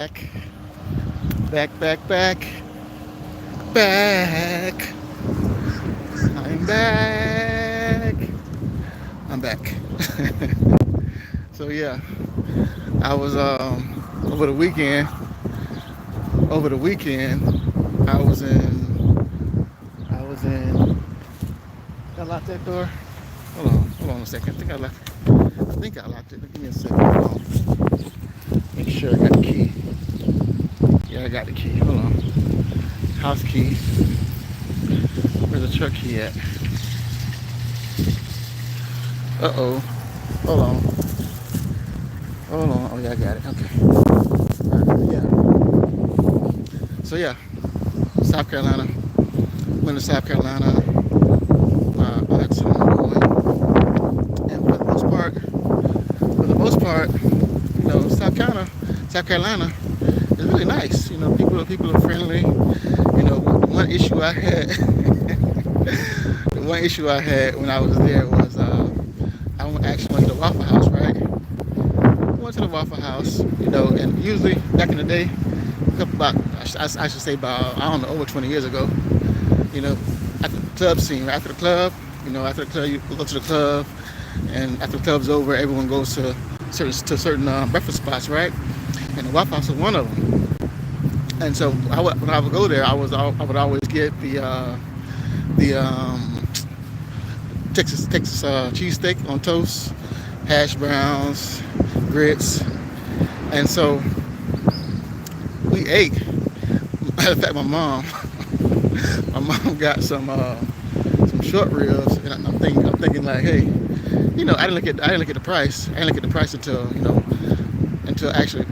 Back, back, back. I'm back. I'm back. So yeah, I was over the weekend. Over the weekend, I was in. I was in. Did I lock that door? Hold on a second. I think I locked it. Give me a second. Hold on. Make sure I got the key. Yeah, I got the key. Hold on. House key. Where's the truck key at? Uh-oh. Hold on. Hold on. Oh, yeah, I got it. Okay. Yeah. So, yeah. South Carolina. Went to South Carolina. I had some going. And for the most part, South Carolina is really nice. People are friendly. One issue I had, the one issue I had when I was there was I actually went to the Waffle House, right? Went to the Waffle House, and usually back in the day, I should say about, I don't know, over 20 years ago, at the club scene, right? After the club, you go to the club, and after the club's over, everyone goes to certain breakfast spots, right? And the Waffle House was one of them. And so when I would go there, I would always get the Texas cheesesteak on toast, hash browns, grits, and so we ate. Matter of fact, my mom got some short ribs, and I'm thinking like, hey, I didn't look at the price. I didn't look at the price until actually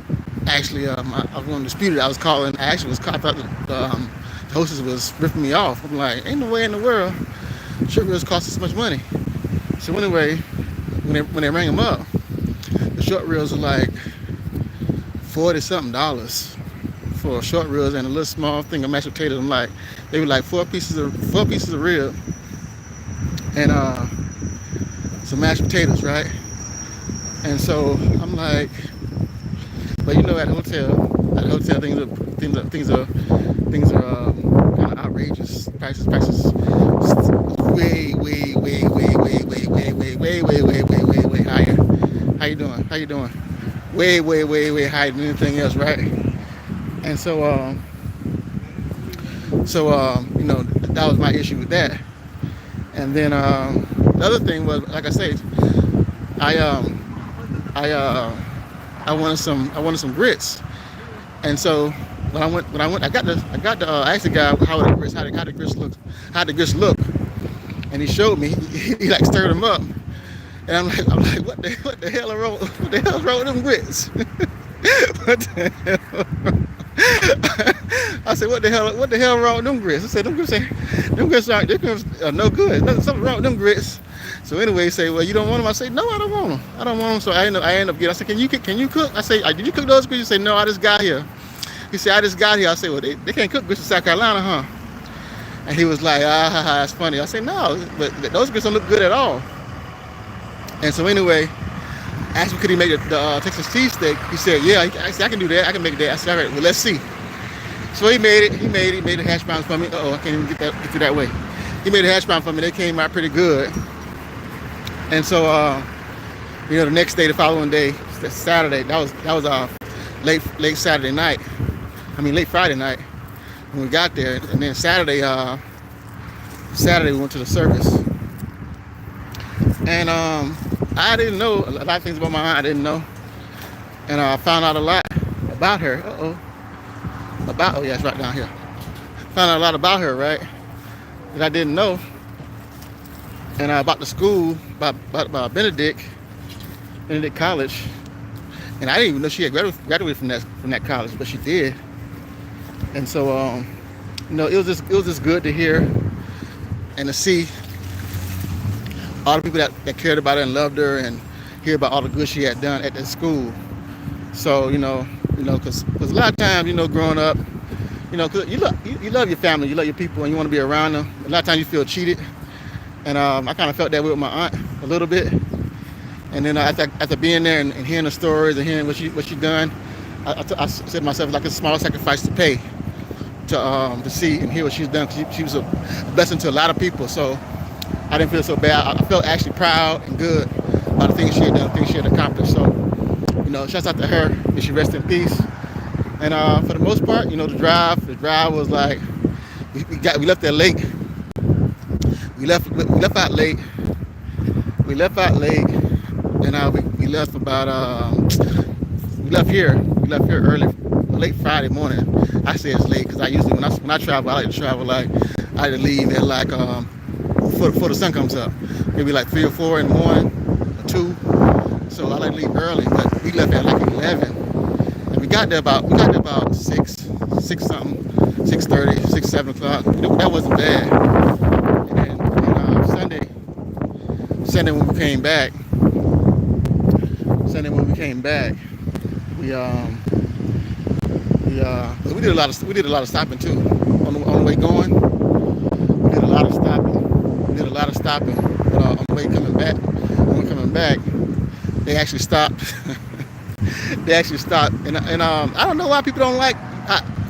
I was going to dispute it. I thought the hostess was ripping me off. I'm like, ain't no way in the world short ribs cost this much money. So anyway, when they rang them up, the short ribs were like $40 something for short ribs and a little small thing of mashed potatoes. They were like four pieces of rib and some mashed potatoes, right? And so I'm like, but at hotel things are kind of outrageous. Prices way higher. How you doing? Way higher than anything else, right? And that was my issue with that. And then the other thing was, like I said, I I wanted some grits. And so when I went, I asked the guy how the grits look, and he showed me. He like stirred them up, and I'm like, what the hell is wrong with them grits? What the hell? I said, what the hell wrong with them grits? I said, them grits are no good. There's something wrong with them grits. So anyway, he said, well, you don't want them? I said, no, I don't want them. So I end up getting. I said, can you cook? I said, did you cook those grits? He said, no, I just got here. He said, I just got here. I said, well, they can't cook grits in South Carolina, huh? And he was like, that's funny. I said, no, but those grits don't look good at all. And so anyway, asked him could he make the Texas cheesesteak. He said, yeah. I said, I can do that. I can make that. I said, all right, well, let's see. So he made it. He made the hash browns for me. I can't even get through that way. He made the hash brown for me. They came out pretty good. And so, the next day, the following day, Saturday, that was late Saturday night. Late Friday night when we got there. And then Saturday we went to the circus. And I didn't know a lot of things about my aunt. I didn't know. And I found out a lot about her. Yeah, it's right down here. Found out a lot about her, right? That I didn't know. And about the school, about Benedict College. And I didn't even know she had graduated from that college, but she did. And so, it was just good to hear and to see all the people that cared about her and loved her, and hear about all the good she had done at that school. So, because a lot of times, growing up, cause you love your family, you love your people, and you want to be around them. A lot of times you feel cheated. And I kind of felt that way with my aunt a little bit. And then after being there and hearing the stories and hearing what she done, I said to myself, like a small sacrifice to pay to see and hear what she's done. She was a blessing to a lot of people. So I didn't feel so bad. I felt actually proud and good about the things she had done, the things she had accomplished. So, shouts out to her. May she rest in peace. And for the most part, the drive was like we left there late. We left out late. We left out late, and we left about we left here early, late Friday morning. I say it's late because I usually when I travel, I like to travel like I like to leave at like before the sun comes up, maybe like 3 or 4 in the morning or 2. So I like to leave early, but we left at like 11, and we got there about 6 something, 6:30, 6, 7 o'clock. That wasn't bad. And Sunday when we came back, we did a lot of stopping too on the way going. We did a lot of stopping. But on the way coming back, they actually stopped. And I don't know why people don't like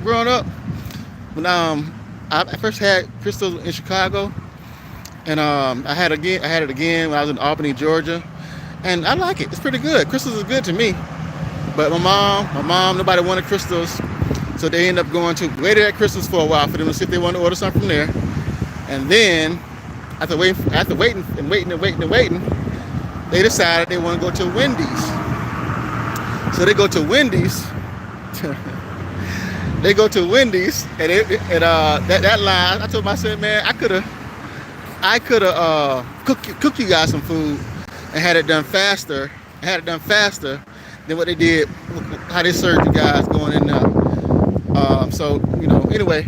growing up. When I first had crystals in Chicago, and I had it again when I was in Albany, Georgia, and I like it. It's pretty good. Crystals is good to me. But my mom, nobody wanted crystals, so they ended up waited at Crystals for a while for them to see if they wanted to order something from there. And then after waiting, they decided they want to go to Wendy's. So they go to Wendy's. And that line, I told them, I said, man, I could have cooked you guys some food and had it done faster. Than what they did, how they served you guys going in there. So anyway,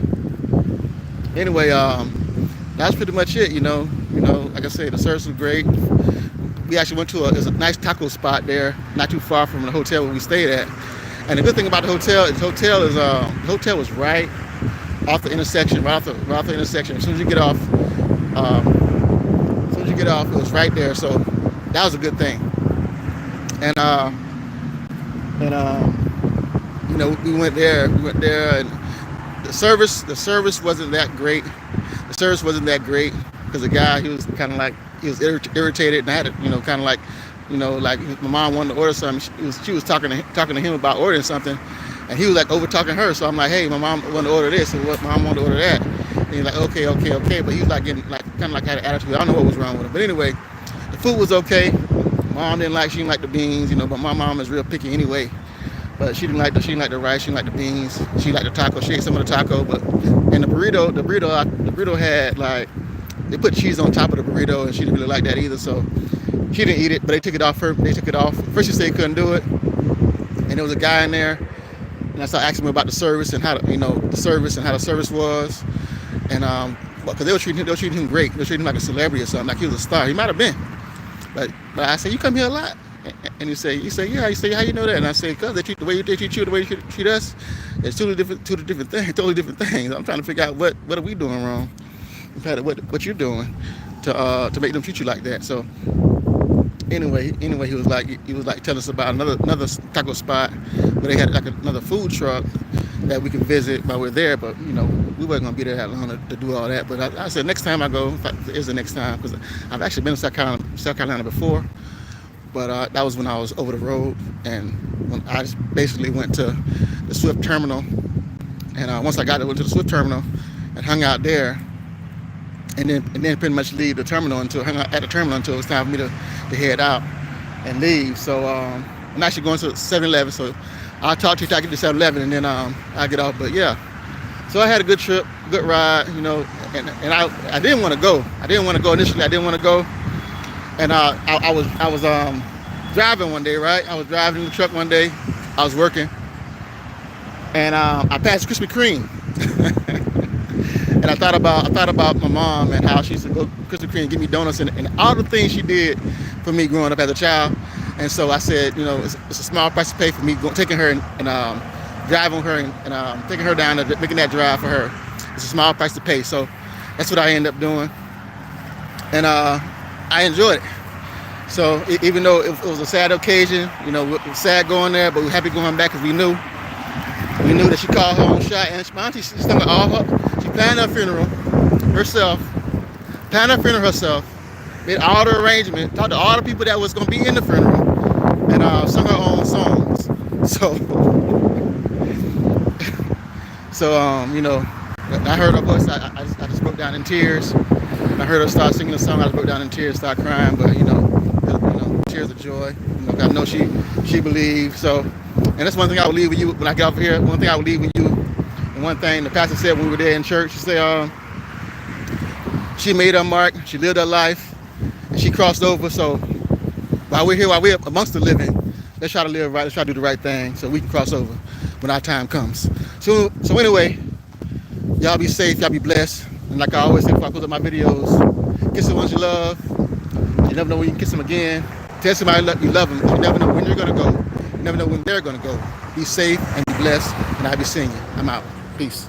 that's pretty much it. Like I said, the service was great. We actually went to a nice taco spot there, not too far from the hotel where we stayed at. And the good thing about the hotel is the hotel was right off the intersection, right off the intersection. As soon as you get off, it was right there. So that was a good thing. And we went there, and the service wasn't that great. Because the guy, he was kind of like, he was irritated, and I had to, kind of like, like my mom wanted to order something. She was talking to him about ordering something, and he was like over talking her. So I'm like, hey, my mom wanted to order this, and what mom wanted to order that. And he's like, okay. But he was like getting like kind of like had an attitude. I don't know what was wrong with him. But anyway, the food was okay. Mom she didn't like the beans, but my mom is real picky anyway. But she didn't like the rice, she didn't like the beans, she liked the taco. She ate some of the taco, and the burrito had like, they put cheese on top of the burrito, and she didn't really like that either. So she didn't eat it, but they took it off her. First she said they couldn't do it, and there was a guy in there, and I started asking him about the service and how the service was, and because they were treating him great. They were treating him like a celebrity or something, like he was a star. He might have been. But I said, you come here a lot? And you say, yeah. You say, how you know that? And I say, because the way they treat you, the way you treat us, it's totally different things. I'm trying to figure out what are we doing wrong, what you're doing to make them treat you like that. So anyway, he was like telling us about another taco spot where they had like another food truck that we can visit while we're there. But we weren't gonna be there that long to do all that. But I said next time I go, in fact, it is the next time, because I've actually been to South Carolina before. But that was when I was over the road, and when I just basically went to the Swift terminal, and once I got there, went to the Swift terminal and hung out there, and then pretty much leave the terminal hung out at the terminal until it was time for me to head out and leave. So I'm actually going to 7-Eleven, so I'll talk to you till I get to 7-Eleven, and then I'll get off. But yeah, so I had a good trip, good ride, and I didn't want to go. Initially. I didn't want to go. And I was driving one day, right? I was driving in the truck one day. I was working, and I passed Krispy Kreme, and I thought about my mom and how she used to go to Krispy Kreme and give me donuts and all the things she did for me growing up as a child. And so I said, it's a small price to pay for me taking her and driving her and taking her down and making that drive for her. It's a small price to pay. So that's what I ended up doing, and I enjoyed it. So even though it was a sad occasion, it was sad going there, but we were happy going back because we knew that she called her own shot, and my auntie, she planned her funeral herself, made all the arrangements, talked to all the people that was gonna be in the funeral, and sung her own songs. So, you know, I heard her voice. I just broke down in tears. I heard her start singing the song. I just broke down in tears, start crying. But tears of joy. I know she believed. So, and that's one thing I will leave with you when I get off here. One thing I will leave with you, and one thing the pastor said when we were there in church, she said, she made her mark. She lived her life, and she crossed over. So, while we're here, while we're amongst the living, let's try to live right. Let's try to do the right thing, so we can cross over when our time comes. So anyway, y'all be safe. Y'all be blessed. And like I always say before I close up my videos, kiss the ones you love. You never know when you can kiss them again. Tell somebody you love them. You never know when you're going to go. You never know when they're going to go. Be safe and be blessed. And I'll be seeing you. I'm out. Peace.